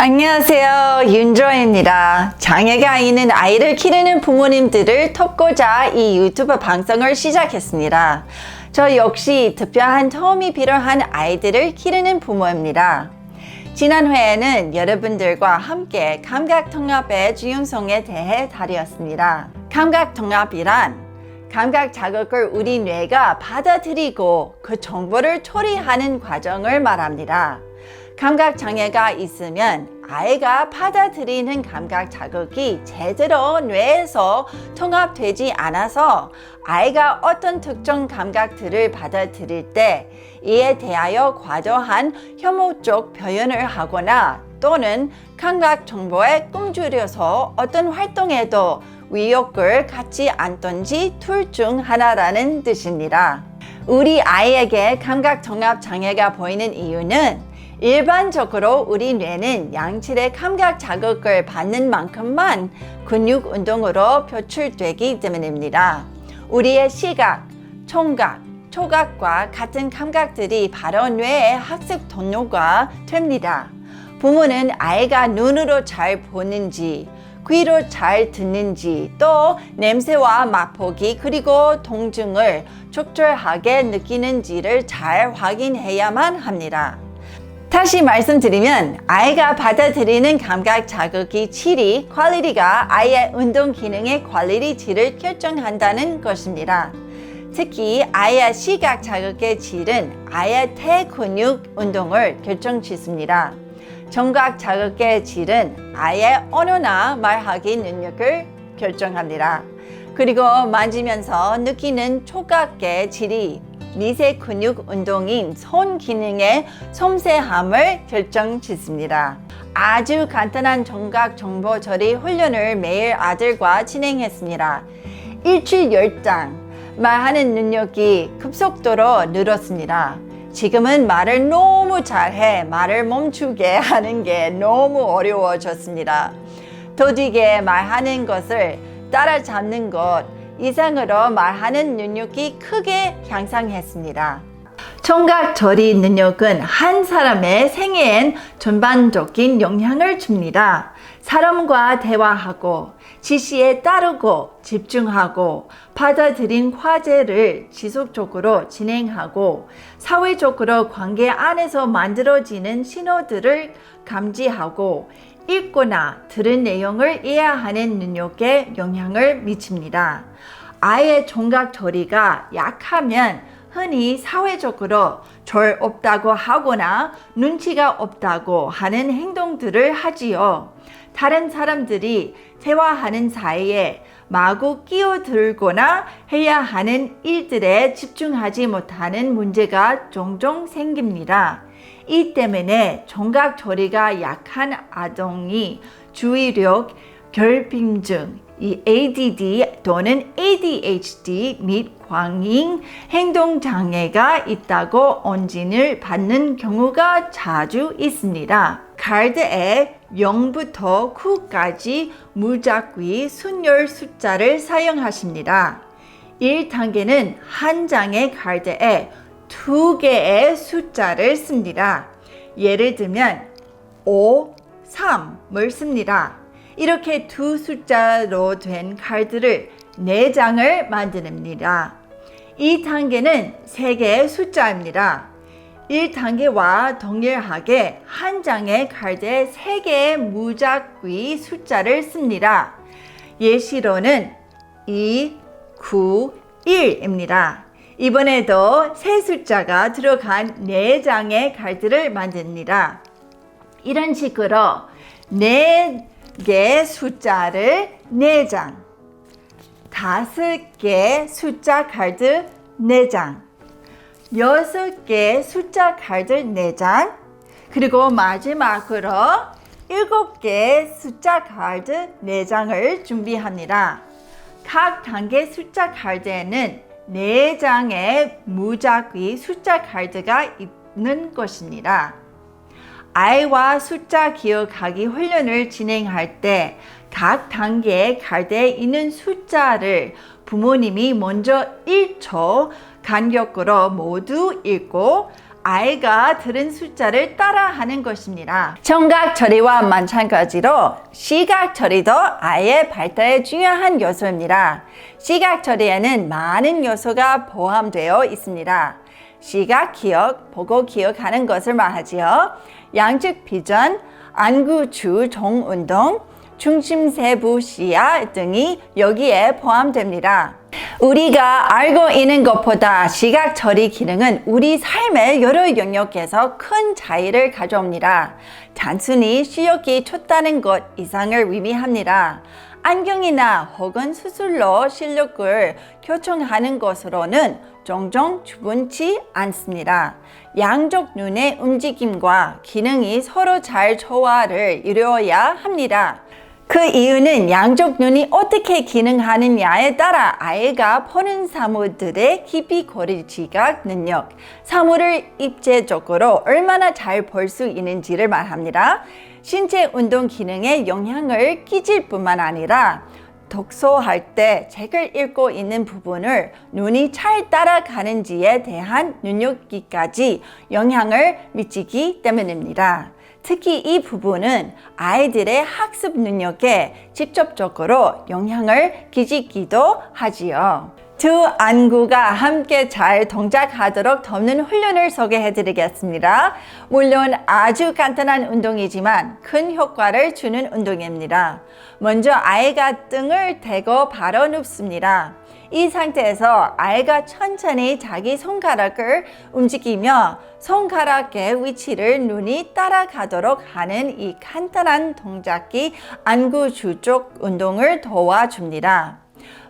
안녕하세요. 윤조입니다. 장애가 있는 아이를 기르는 부모님들을 돕고자 이 유튜브 방송을 시작했습니다. 저 역시 특별한 도움이 필요한 아이들을 기르는 부모입니다. 지난 회에는 여러분들과 함께 감각통합의 중요성에 대해 다루었습니다. 감각통합이란 감각 자극을 우리 뇌가 받아들이고 그 정보를 처리하는 과정을 말합니다. 감각 장애가 있으면 아이가 받아들이는 감각 자극이 제대로 뇌에서 통합되지 않아서 아이가 어떤 특정 감각들을 받아들일 때 이에 대하여 과도한 혐오적 표현을 하거나 또는 감각 정보에 굶주려서 어떤 활동에도 위협을 갖지 않던지 둘 중 하나라는 뜻입니다. 우리 아이에게 감각 통합 장애가 보이는 이유는 일반적으로 우리 뇌는 양질의 감각 자극을 받는 만큼만 근육 운동으로 표출되기 때문입니다. 우리의 시각, 청각, 촉각과 같은 감각들이 바로 뇌의 학습 통로가 됩니다. 부모는 아이가 눈으로 잘 보는지, 귀로 잘 듣는지, 또 냄새와 맛보기 그리고 통증을 적절하게 느끼는지를 잘 확인해야만 합니다. 다시 말씀드리면 아이가 받아들이는 감각 자극의 질이 퀄리티가 아이의 운동 기능의 퀄리티 질을 결정한다는 것입니다. 특히 아이의 시각 자극의 질은 아이의 대근육 운동을 결정짓습니다. 청각 자극의 질은 아이의 언어나 말하기 능력을 결정합니다. 그리고 만지면서 느끼는 촉각의 질이 미세 근육 운동인 손 기능의 섬세함을 결정짓습니다. 아주 간단한 청각 정보 처리 훈련을 매일 아들과 진행했습니다. 일주일 10장 말하는 능력이 급속도로 늘었습니다. 지금은 말을 너무 잘해 말을 멈추게 하는 게 너무 어려워졌습니다. 더디게 말하는 것을 따라잡는 것 이상으로 말하는 능력이 크게 향상했습니다. 청각 처리 능력은 한 사람의 생애엔 전반적인 영향을 줍니다. 사람과 대화하고 지시에 따르고 집중하고 받아들인 과제를 지속적으로 진행하고 사회적으로 관계 안에서 만들어지는 신호들을 감지하고 읽거나 들은 내용을 이해하는 능력에 영향을 미칩니다. 아이의 청각 처리가 약하면 흔히 사회적으로 절 없다고 하거나 눈치가 없다고 하는 행동들을 하지요. 다른 사람들이 대화하는 사이에 마구 끼어들거나 해야 하는 일들에 집중하지 못하는 문제가 종종 생깁니다. 이 때문에 청각 처리가 약한 아동이 주의력 결핍증, 이 ADD 또는 ADHD 및 광인 행동장애가 있다고 언진을 받는 경우가 자주 있습니다. 카드에 0부터 9까지 무작위 순열 숫자를 사용하십니다. 1단계는 한 장의 카드에 2개의 숫자를 씁니다. 예를 들면 5, 3을 씁니다. 이렇게 두 숫자로 된 카드를 4장을 만듭니다. 2단계는 3개의 숫자입니다. 1단계와 동일하게 한 장의 카드에 3개의 무작위 숫자를 씁니다. 예시로는 2, 9, 1입니다. 이번에도 세 숫자가 들어간 4장의 카드를 만듭니다. 이런 식으로 4개 숫자를 4장, 5개 숫자 카드 4장, 6개 숫자 카드 4장, 그리고 마지막으로 7개 숫자 카드 4장을 준비합니다. 각 단계 숫자 카드에는 4장의 무작위 숫자 카드가 있는 것입니다. 아이와 숫자 기억하기 훈련을 진행할 때 각 단계의 카드에 있는 숫자를 부모님이 먼저 1초 간격으로 모두 읽고 아이가 들은 숫자를 따라하는 것입니다. 청각 처리와 마찬가지로 시각 처리도 아이의 발달에 중요한 요소입니다. 시각 처리에는 많은 요소가 포함되어 있습니다. 시각 기억, 보고 기억하는 것을 말하지요. 양측 비전, 안구 주종 운동, 중심 세부 시야 등이 여기에 포함됩니다. 우리가 알고 있는 것보다 시각 처리 기능은 우리 삶의 여러 영역에서 큰 차이를 가져옵니다. 단순히 시력이 좋다는 것 이상을 의미합니다. 안경이나 혹은 수술로 시력을 교정하는 것으로는 종종 충분치 않습니다. 양쪽 눈의 움직임과 기능이 서로 잘 조화를 이루어야 합니다. 그 이유는 양쪽 눈이 어떻게 기능하느냐에 따라 아이가 보는 사물들의 깊이 고리 지각 능력, 사물을 입체적으로 얼마나 잘 볼 수 있는지를 말합니다. 신체 운동 기능에 영향을 끼칠 뿐만 아니라 독서할 때 책을 읽고 있는 부분을 눈이 잘 따라가는지에 대한 능력까지 영향을 미치기 때문입니다. 특히 이 부분은 아이들의 학습 능력에 직접적으로 영향을 끼치기도 하지요. 두 안구가 함께 잘 동작하도록 돕는 훈련을 소개해 드리겠습니다. 물론 아주 간단한 운동이지만 큰 효과를 주는 운동입니다. 먼저 아이가 등을 대고 바로 눕습니다. 이 상태에서 아이가 천천히 자기 손가락을 움직이며 손가락의 위치를 눈이 따라가도록 하는 이 간단한 동작이 안구 주쪽 운동을 도와줍니다.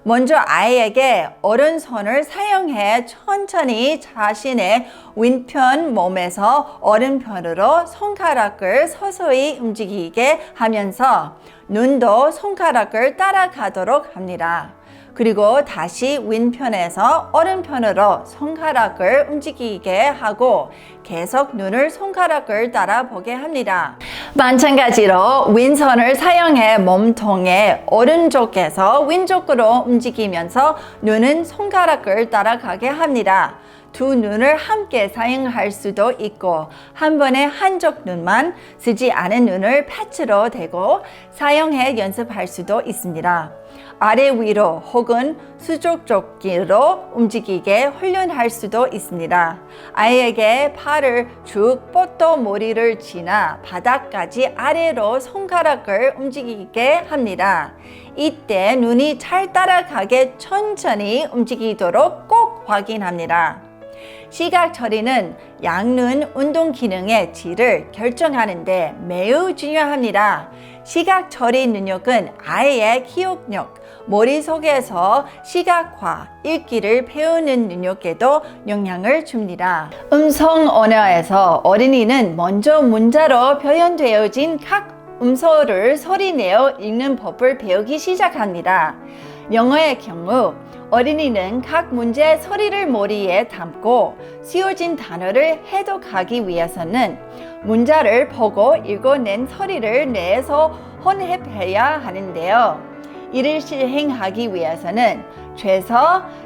먼저 아이에게 오른손을 사용해 천천히 자신의 왼편 몸에서 오른편으로 손가락을 서서히 움직이게 하면서 눈도 손가락을 따라가도록 합니다. 그리고 다시 왼편에서 오른편으로 손가락을 움직이게 하고 계속 눈을 손가락을 따라 보게 합니다. 마찬가지로 왼손을 사용해 몸통의 오른쪽에서 왼쪽으로 움직이면서 눈은 손가락을 따라가게 합니다. 두 눈을 함께 사용할 수도 있고 한 번에 한쪽 눈만 쓰지 않은 눈을 패치로 대고 사용해 연습할 수도 있습니다. 아래 위로 혹은 수족적기로 움직이게 훈련할 수도 있습니다. 아이에게 팔을 쭉 뻗어 머리를 지나 바닥까지 아래로 손가락을 움직이게 합니다. 이때 눈이 잘 따라가게 천천히 움직이도록 꼭 확인합니다. 시각 처리는 양눈 운동 기능의 질을 결정하는데 매우 중요합니다. 시각 처리 능력은 아이의 기억력, 머릿속에서 시각화, 읽기를 배우는 능력에도 영향을 줍니다. 음성 언어에서 어린이는 먼저 문자로 표현되어진 각 음소를 소리내어 읽는 법을 배우기 시작합니다. 영어의 경우 어린이는 각 문제의 소리를 머리에 담고 씌워진 단어를 해독하기 위해서는 문자를 보고 읽어낸 소리를 뇌에서 혼합해야 하는데요. 이를 실행하기 위해서는 최소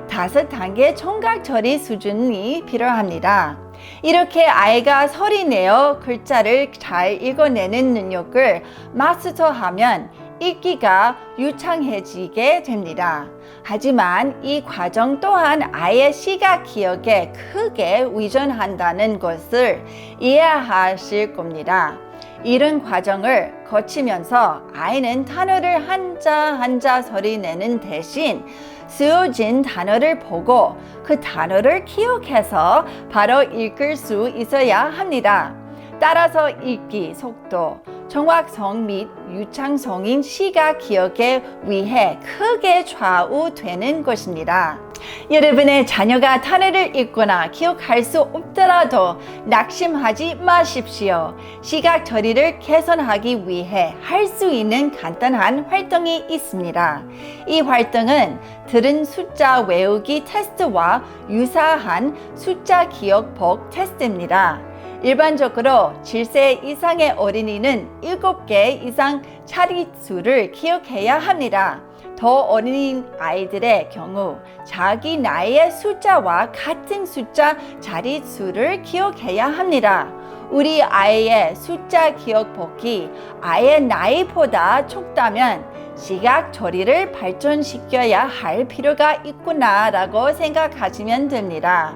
5단계 청각 처리 수준이 필요합니다. 이렇게 아이가 소리내어 글자를 잘 읽어내는 능력을 마스터하면 읽기가 유창해지게 됩니다. 하지만 이 과정 또한 아이의 시각 기억에 크게 의존한다는 것을 이해하실 겁니다. 이런 과정을 거치면서 아이는 단어를 한자 한자 소리내는 대신 쓰여진 단어를 보고 그 단어를 기억해서 바로 읽을 수 있어야 합니다. 따라서 읽기 속도, 정확성 및 유창성인 시각 기억에 의해 크게 좌우되는 것입니다. 여러분의 자녀가 단어를 읽거나 기억할 수 없더라도 낙심하지 마십시오. 시각 처리를 개선하기 위해 할 수 있는 간단한 활동이 있습니다. 이 활동은 들은 숫자 외우기 테스트와 유사한 숫자 기억법 테스트입니다. 일반적으로 7세 이상의 어린이는 7개 이상 차례수를 기억해야 합니다. 더 어린 아이들의 경우 자기 나이의 숫자와 같은 숫자 자릿수를 기억해야 합니다. 우리 아이의 숫자 기억법이 아이의 나이보다 적다면 시각 처리를 발전시켜야 할 필요가 있구나라고 생각하시면 됩니다.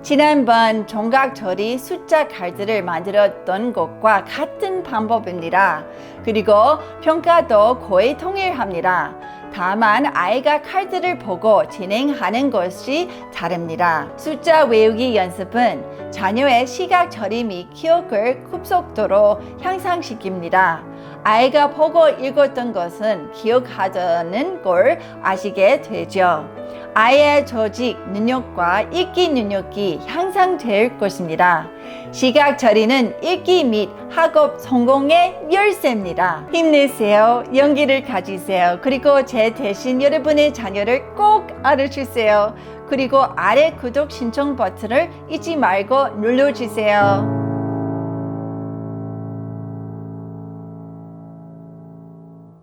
지난번 정각 처리 숫자 카드를 만들었던 것과 같은 방법입니다. 그리고 평가도 거의 동일합니다. 다만 아이가 카드를 보고 진행하는 것이 다릅니다. 숫자 외우기 연습은 자녀의 시각 처리 및 기억을 급속도로 향상시킵니다. 아이가 보고 읽었던 것은 기억하자는 걸 아시게 되죠. 아이의 조직 능력과 읽기 능력이 향상될 것입니다. 시각 처리는 읽기 및 학업 성공의 열쇠입니다. 힘내세요. 용기를 가지세요. 그리고 제 대신 여러분의 자녀를 꼭 알아주세요. 그리고 아래 구독 신청 버튼을 잊지 말고 눌러주세요.